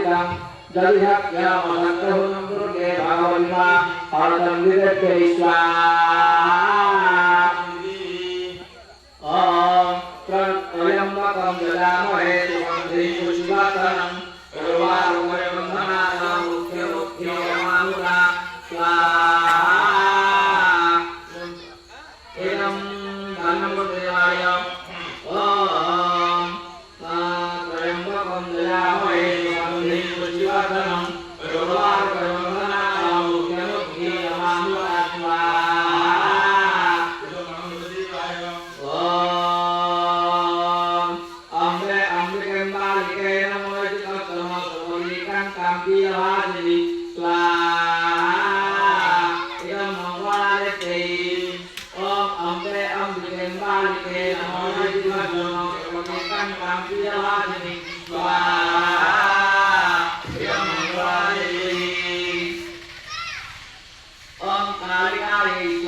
Aditang Jadi hakya Masakahunam Durge Bhagavima Paratam Videtya Islam Om Prayambakam Jadamahe Sumandri Pushpatanam Urvarumaya Bandhanatam Mukhya Mukhya Yamamura Swaha Idam Dhanamudayaya Om Prayambakam Jadamahe Sumandri Pushpatanam Urvarumaya Bandhanatam Mukhya Mukhya Yamamura Swaha Om Kali Kali